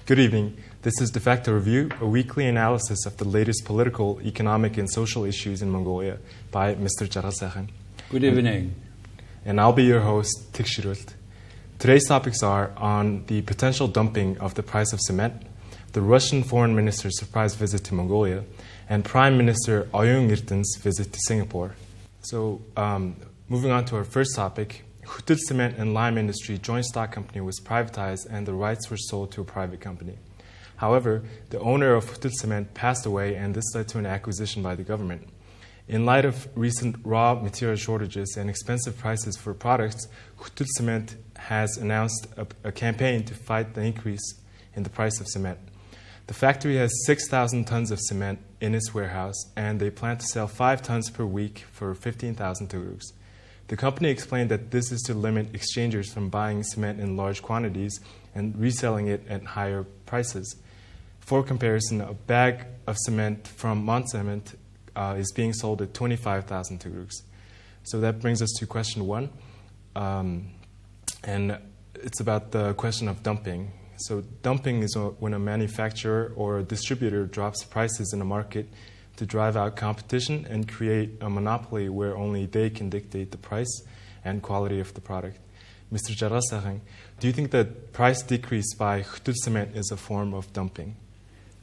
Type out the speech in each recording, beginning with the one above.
Good evening. This is Defacto Review, a weekly analysis of the latest political, economic, and social issues in Mongolia by Mr. Jarasakhan. Good evening. And I'll be your host, Tikshirult. Today's topics are on the potential dumping of the price of cement, the Russian Foreign Minister's surprise visit to Mongolia, and Prime Minister Oyun-Erdene's visit to Singapore. So, moving on to our first topic, Khutul Cement and Lime Industry Joint Stock Company was privatized and the rights were sold to a private company. However, the owner of Khutul Cement passed away and this led to an acquisition by the government. In light of recent raw material shortages and expensive prices for products, Khutul Cement has announced a campaign to fight the increase in the price of cement. The factory has 6,000 tons of cement in its warehouse and they plan to sell 5 tons per week for 15,000 turuks. The company explained that this is to limit exchangers from buying cement in large quantities and reselling it at higher prices. For comparison, a bag of cement from Mont Cement is being sold at 25,000 turuks. So that brings us to question 1. And it's about the question of dumping. So dumping is when a manufacturer or a distributor drops prices in a market to drive out competition and create a monopoly where only they can dictate the price and quality of the product. Mr. Jarasakhan, do you think that price decrease by Khutul Cement is a form of dumping?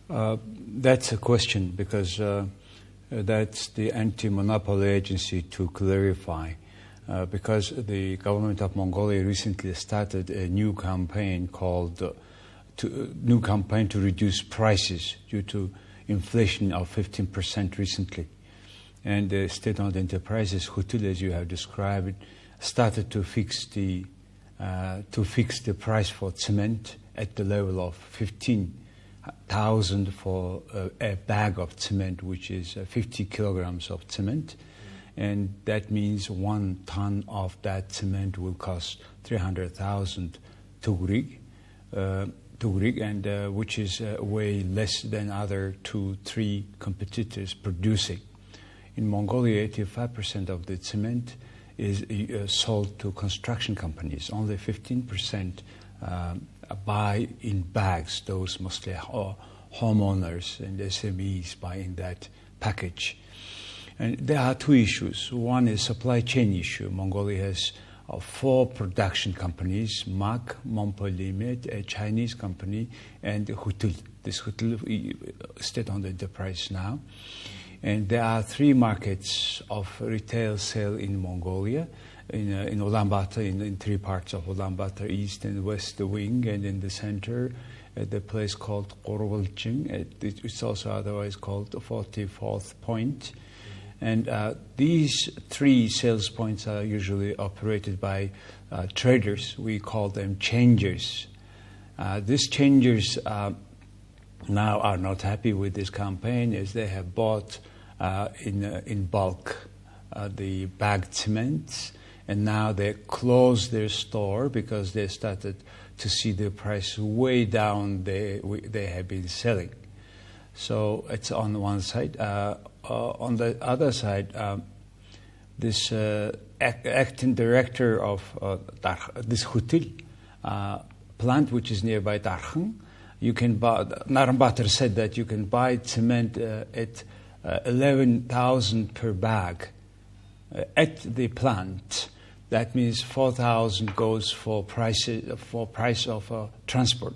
That's a question because that's the anti-monopoly agency to clarify. Because the government of Mongolia recently started a new campaign to reduce prices due to inflation of 15% recently. And the state-owned enterprises, Khutul, as you have described, started to fix the price for cement at the level of 15,000 for a bag of cement, which is 50 kilograms of cement. And that means 1 ton of that cement will cost 300,000 tugurik, and which is way less than other 2-3 competitors producing. In Mongolia, 85% of the cement is sold to construction companies. Only 15% buy in bags. Those mostly homeowners and SMEs buy in that package. And there are 2 issues. One is supply chain issue. Mongolia has 4 production companies: MAK, Monpolimet, a Chinese company, and Khutul. This Khutul state-owned enterprise now. And there are 3 markets of retail sale in Mongolia, in Ulaanbaatar, in 3 parts of Ulaanbaatar, east and west wing, and in the center at the place called Qorvolching. It's also otherwise called the 44th Point. And these 3 sales points are usually operated by traders. We call them changers. These changers now are not happy with this campaign as they have bought in bulk the bagged cements, and now they closed their store because they started to see the price way down they have been selling. So it's on one side. On the other side, this acting director of this Khutul plant, which is nearby Darkhan, you can buy. Ulaanbaatar said that you can buy cement at 11,000 per bag at the plant. That means 4,000 goes for price of transport.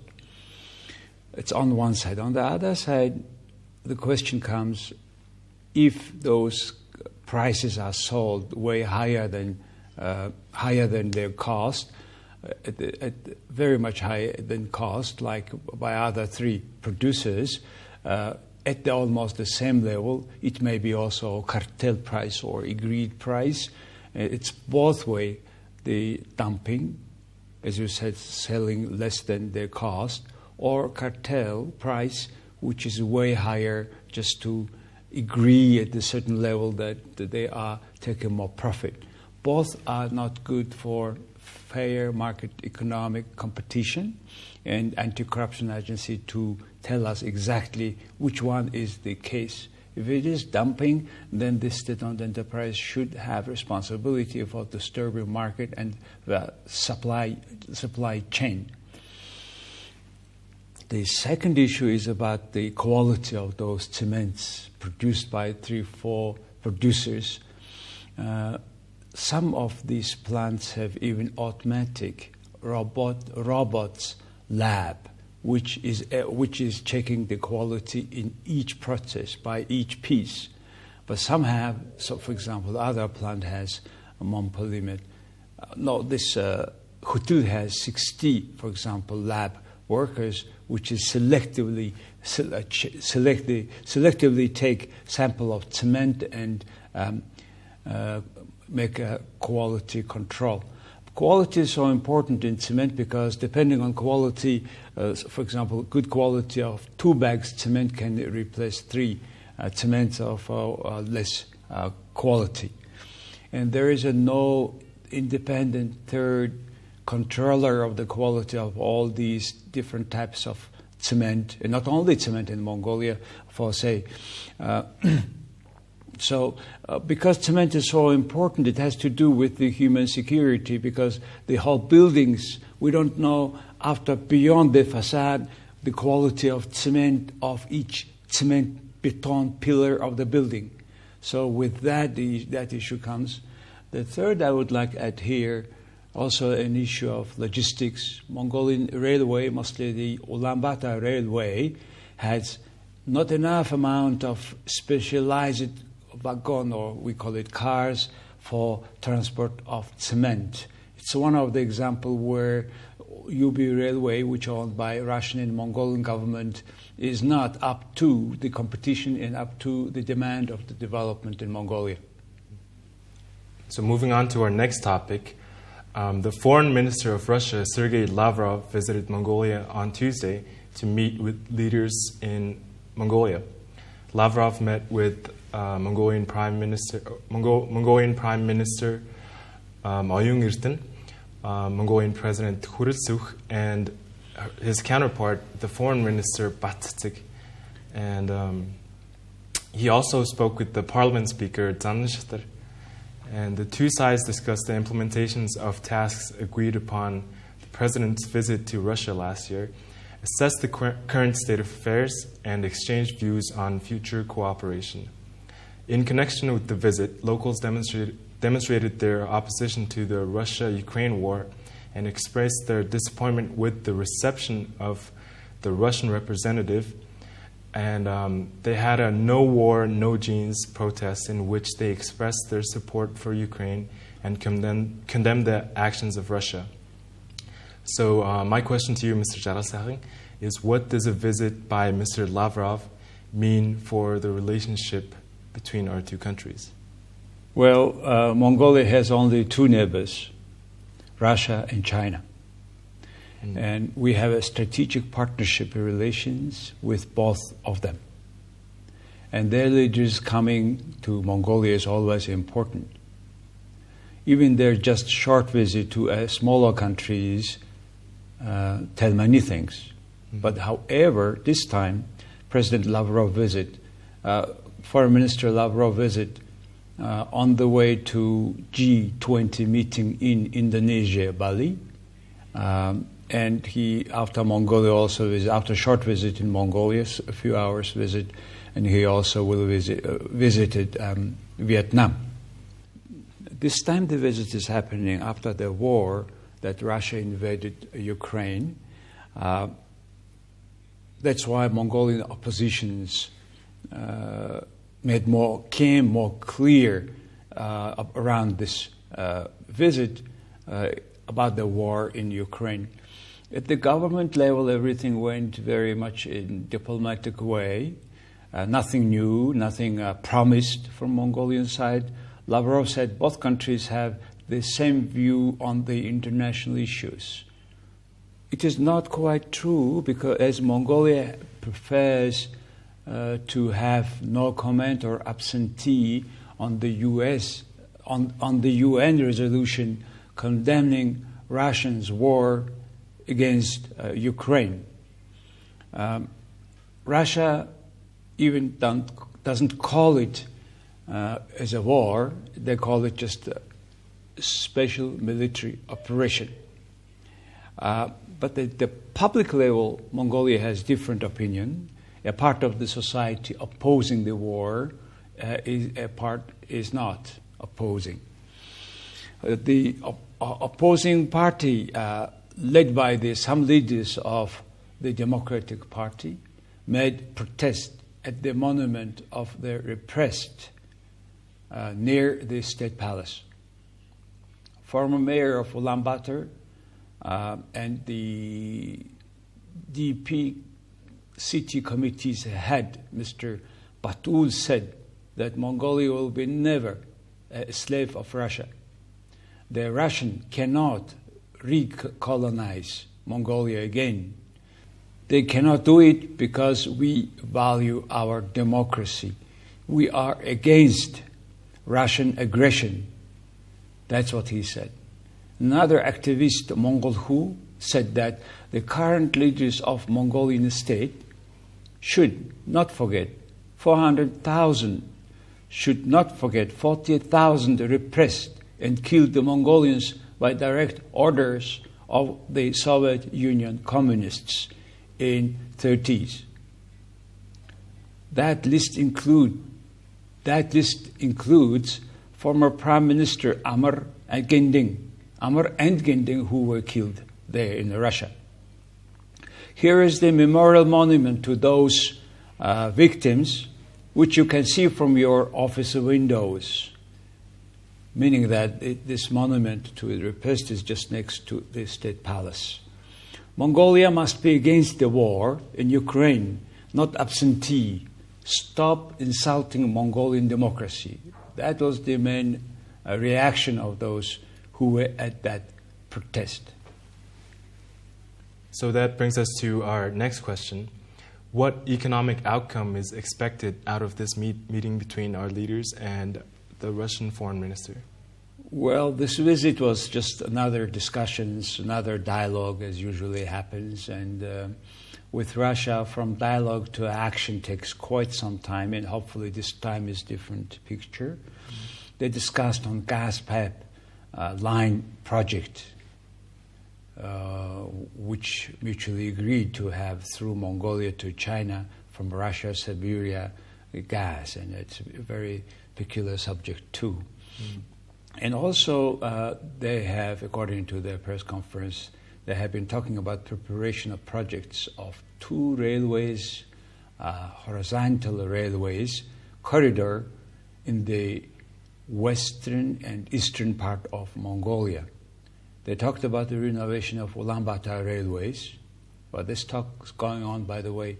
It's on one side. On the other side, the question comes: if those prices are sold way higher than their cost, at very much higher than cost, like by other 3 producers, at almost the same level, it may be also cartel price or agreed price. It's both way, the dumping, as you said, selling less than their cost, or cartel price, which is way higher just to agree at a certain level that they are taking more profit. Both are not good for fair market economic competition, and anti-corruption agency to tell us exactly which one is the case. If it is dumping, then this state-owned enterprise should have responsibility for disturbing market and the supply chain. The second issue is about the quality of those cements produced by 3-4 producers. Some of these plants have even automatic robots lab, which is checking the quality in each process by each piece. But some have, so for example, the other plant has a Montpellier. Khutul has 60, for example, lab workers, which is selectively take sample of cement and make a quality control. Quality is so important in cement because depending on quality, for example, good quality of 2 bags cement can replace 3 cements of less quality. And there is no independent third controller of the quality of all these different types of cement, and not only cement in Mongolia, for say. So because cement is so important, it has to do with the human security, because the whole buildings, we don't know after beyond the facade the quality of cement of each cement beton pillar of the building. So with that issue comes. The third I would like to add here, also an issue of logistics. Mongolian railway, mostly the Ulaanbaatar railway, has not enough amount of specialized wagon, or we call it cars, for transport of cement. It's one of the examples where UB Railway, which owned by Russian and Mongolian government, is not up to the competition and up to the demand of the development in Mongolia. So moving on to our next topic, the foreign minister of Russia, Sergei Lavrov, visited Mongolia on Tuesday to meet with leaders in Mongolia. Lavrov met with Mongolian Prime Minister Oyun-Erdene, Mongolian President Khutul, and his counterpart, the foreign minister Batsik. And he also spoke with the parliament speaker Zanshtar. And the two sides discussed the implementations of tasks agreed upon the president's visit to Russia last year, assessed the current state of affairs, and exchanged views on future cooperation. In connection with the visit, locals demonstrated their opposition to the Russia-Ukraine war and expressed their disappointment with the reception of the Russian representative. And they had a no war, no genes protest in which they expressed their support for Ukraine and condemned the actions of Russia. So my question to you, Mr. Jarasari, is what does a visit by Mr. Lavrov mean for the relationship between our two countries? Well, Mongolia has only 2 neighbors, Russia and China. And we have a strategic partnership relations with both of them. And their leaders coming to Mongolia is always important. Even their just short visit to smaller countries tell many things. But however, this time, President Lavrov visit, Foreign Minister Lavrov visit on the way to G20 meeting in Indonesia, Bali. And he, after Mongolia, also after a short visit in Mongolia, a few hours visit, and he also will visited Vietnam. This time the visit is happening after the war that Russia invaded Ukraine. That's why Mongolian oppositions came more clear around this visit about the war in Ukraine. At the government level, everything went very much in diplomatic way. Nothing new, nothing promised from Mongolian side. Lavrov said both countries have the same view on the international issues. It is not quite true, because as Mongolia prefers to have no comment or absentee on the on the UN resolution condemning Russia's war against Ukraine. Russia even doesn't call it as a war. They call it just a special military operation. But the public level, Mongolia has different opinion. A part of the society opposing the war, a part is not opposing. The opposing party, led by some leaders of the Democratic Party, made protest at the monument of the repressed near the State Palace. Former mayor of Ulaanbaatar and the DP city committee's head, Mr. Batul, said that Mongolia will be never a slave of Russia. The Russian cannot recolonize Mongolia again. They cannot do it because we value our democracy. We are against Russian aggression. That's what he said. Another activist, Mongol Hu, said that the current leaders of Mongolian state should not forget 400,000, should not forget 40,000 repressed and killed the Mongolians by direct orders of the Soviet Union communists in 30s. That list includes former Prime Minister Amr and Gending, who were killed there in Russia. Here is the memorial monument to those victims, which you can see from your office windows, meaning that this monument to the repressed is just next to the State Palace. Mongolia must be against the war in Ukraine, not absentee. Stop insulting Mongolian democracy. That was the main reaction of those who were at that protest. So that brings us to our next question. What economic outcome is expected out of this meeting between our leaders and the Russian foreign minister? Well, this visit was just another discussions, another dialogue, as usually happens. And with Russia, from dialogue to action takes quite some time, and hopefully this time is different picture. They discussed on gas pipeline project, which mutually agreed to have through Mongolia to China from Russia, Siberia, gas, and it's a very peculiar subject too. And also they have, according to their press conference, they have been talking about preparation of projects of 2 railways, horizontal railways, corridor in the western and eastern part of Mongolia. They talked about the renovation of Ulaanbaatar railways, but this talk is going on, by the way,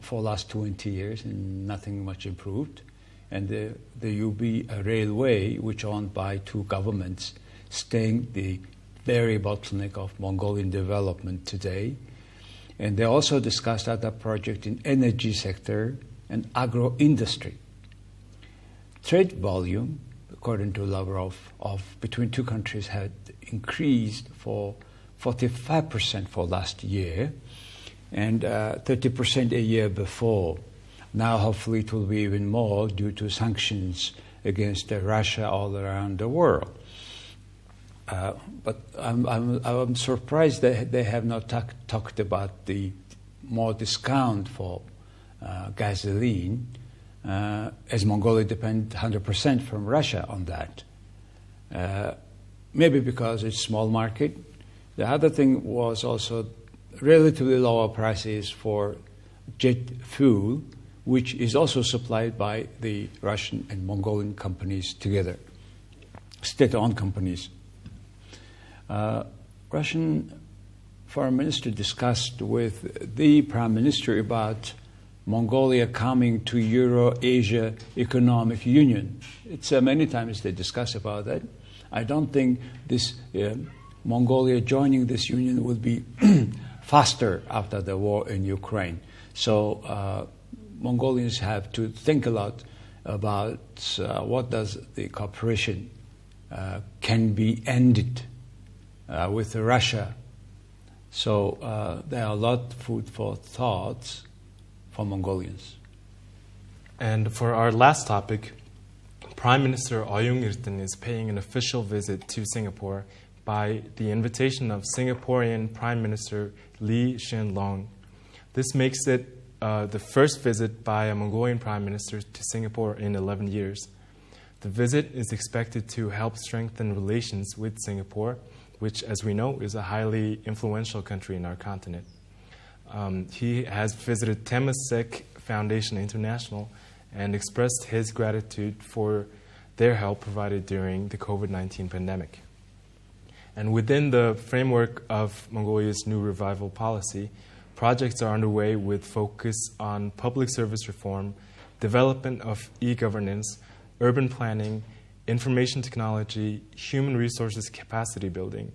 for the last 20 years and nothing much improved. And the UB railway, which owned by 2 governments, staying the very bottleneck of Mongolian development today. And they also discussed other projects in energy sector and agro-industry. Trade volume, according to Lavrov, of between 2 countries had increased for 45% for last year and 30% a year before. Now, hopefully, it will be even more due to sanctions against Russia all around the world. But I'm surprised that they have not talked about the more discount for gasoline, as Mongolia depends 100% from Russia on that. Maybe because it's a small market. The other thing was also relatively lower prices for jet fuel, which is also supplied by the Russian and Mongolian companies together, state-owned companies. Russian foreign minister discussed with the prime minister about Mongolia coming to Euro-Asia Economic Union. It's many times they discuss about that. I don't think this Mongolia joining this union will be faster after the war in Ukraine. So Mongolians have to think a lot about what does the cooperation can be ended with Russia. So there are a lot of food for thoughts for Mongolians. And for our last topic, Prime Minister Oyun-Erdene is paying an official visit to Singapore, by the invitation of Singaporean Prime Minister Lee Hsien Loong. This makes it the first visit by a Mongolian Prime Minister to Singapore in 11 years. The visit is expected to help strengthen relations with Singapore, which, as we know, is a highly influential country in our continent. He has visited Temasek Foundation International and expressed his gratitude for their help provided during the COVID-19 pandemic. And within the framework of Mongolia's new revival policy, projects are underway with focus on public service reform, development of e-governance, urban planning, information technology, human resources capacity building.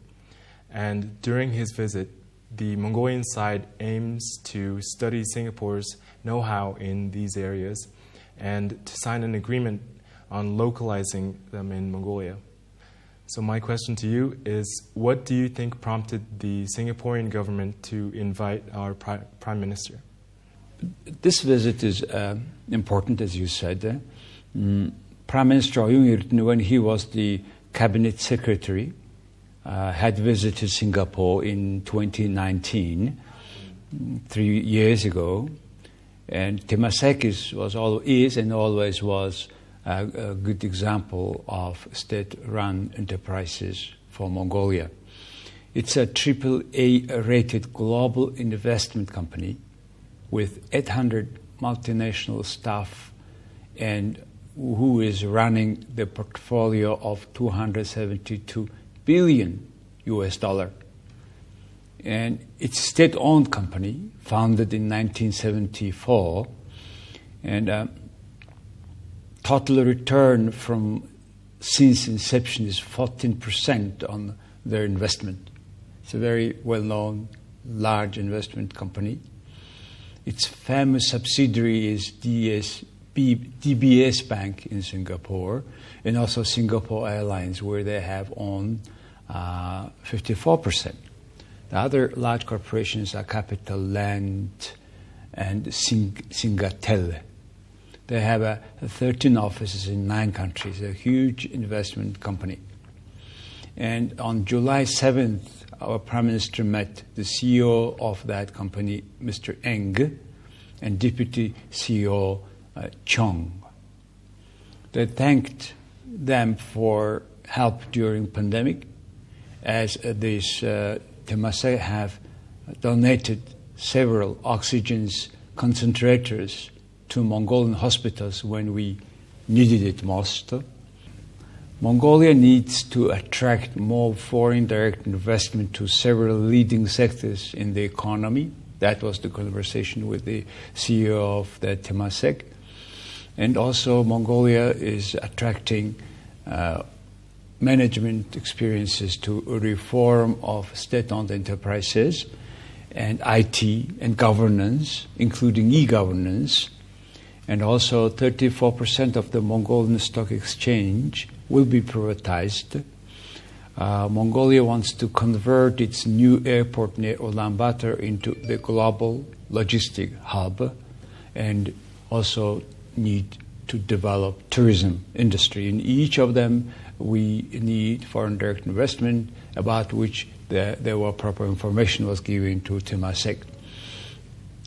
And during his visit, the Mongolian side aims to study Singapore's know-how in these areas and to sign an agreement on localizing them in Mongolia. So my question to you is, what do you think prompted the Singaporean government to invite our Prime Minister? This visit is important, as you said. Prime Minister Oyun-Erdene, when he was the cabinet secretary, had visited Singapore in 2019, 3 years ago. And Temasek is and always was a good example of state-run enterprises for Mongolia. It's a AAA-rated global investment company with 800 multinational staff and who is running the portfolio of $272 billion US dollar. And it's a state-owned company, founded in 1974, and total return since inception is 14% on their investment. It's a very well-known, large investment company. Its famous subsidiary is DBS Bank in Singapore, and also Singapore Airlines, where they have owned 54%. The other large corporations are Capital Land and Singatel. They have 13 offices in 9 countries, a huge investment company. And on July 7th, our Prime Minister met the CEO of that company, Mr. Eng, and Deputy CEO Chong. They thanked them for help during pandemic, as these Temasek have donated several oxygen concentrators to Mongolian hospitals when we needed it most. Mongolia needs to attract more foreign direct investment to several leading sectors in the economy. That was the conversation with the CEO of the Temasek. And also Mongolia is attracting management experiences to reform of state-owned enterprises and IT and governance, including e-governance. And also 34% of the Mongolian stock exchange will be privatized. Mongolia wants to convert its new airport near Ulaanbaatar into the global logistic hub, and also need to develop tourism industry. In each of them, we need foreign direct investment, about which there were proper information was given to Temasek.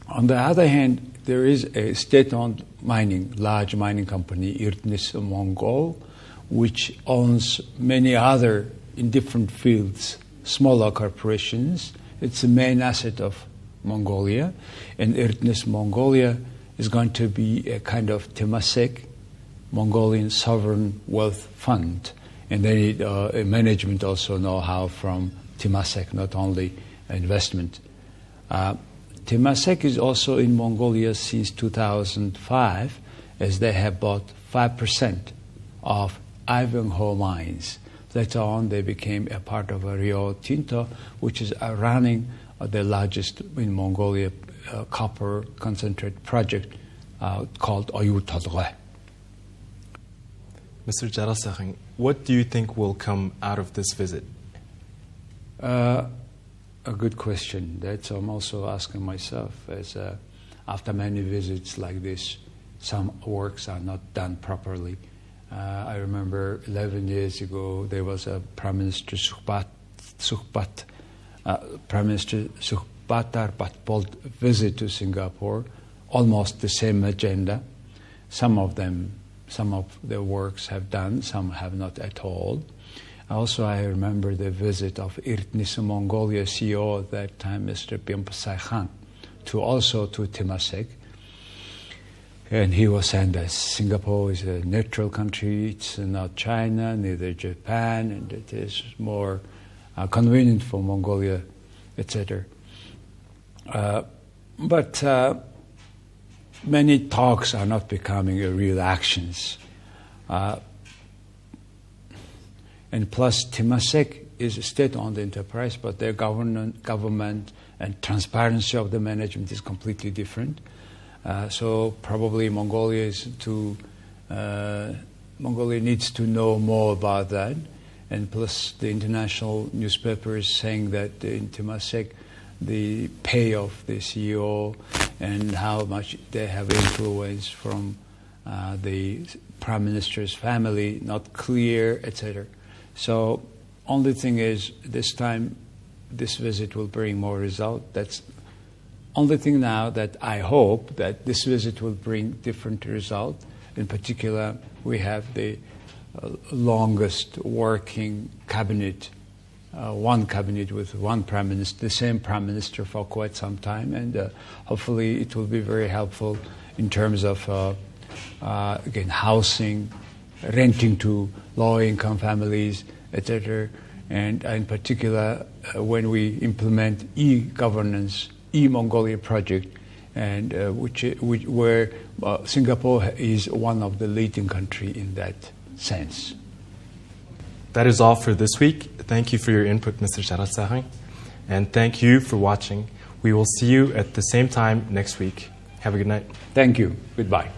On the other hand, there is a state-owned large mining company, Erdene Mongol, which owns many other, in different fields, smaller corporations. It's the main asset of Mongolia, and Erdene Mongolia is going to be a kind of Temasek Mongolian sovereign wealth fund. And they need a management also know-how from Temasek, not only investment. Temasek is also in Mongolia since 2005, as they have bought 5% of Ivanhoe mines. Later on, they became a part of Rio Tinto, which is running the largest in Mongolia copper concentrate project called Oyun-Erdene. Mr. Jarasakhan, what do you think will come out of this visit? A good question. That's I'm also asking myself, as after many visits like this, some works are not done properly. I remember 11 years ago, there was a Prime Minister Sukhpat Prime Minister Sukhbatar Patpol's visit to Singapore, almost the same agenda. Some of the works have done, some have not at all. Also, I remember the visit of Oyun-Erdene Mongolia CEO at that time, Mr. Bimposai Khan, to Temasek. And he was saying that Singapore is a neutral country, it's not China, neither Japan, and it is more convenient for Mongolia, etc. But many talks are not becoming real actions. And plus, Temasek is a state-owned enterprise, but their government and transparency of the management is completely different. So probably Mongolia needs to know more about that. And plus, the international newspaper is saying that in Temasek, the pay of the CEO and how much they have influence from the prime minister's family, not clear, etc. So only thing is, this time, this visit will bring more result. That's only thing now that I hope that this visit will bring different result. In particular, we have the longest working cabinet, one cabinet with one prime minister, the same prime minister for quite some time, and hopefully it will be very helpful in terms of, again, housing, renting to low-income families, etc. And in particular, when we implement e-governance, e-Mongolia project, and where Singapore is one of the leading countries in that sense. That is all for this week. Thank you for your input, Mr. Sharatsari, and thank you for watching. We will see you at the same time next week. Have a good night. Thank you. Goodbye.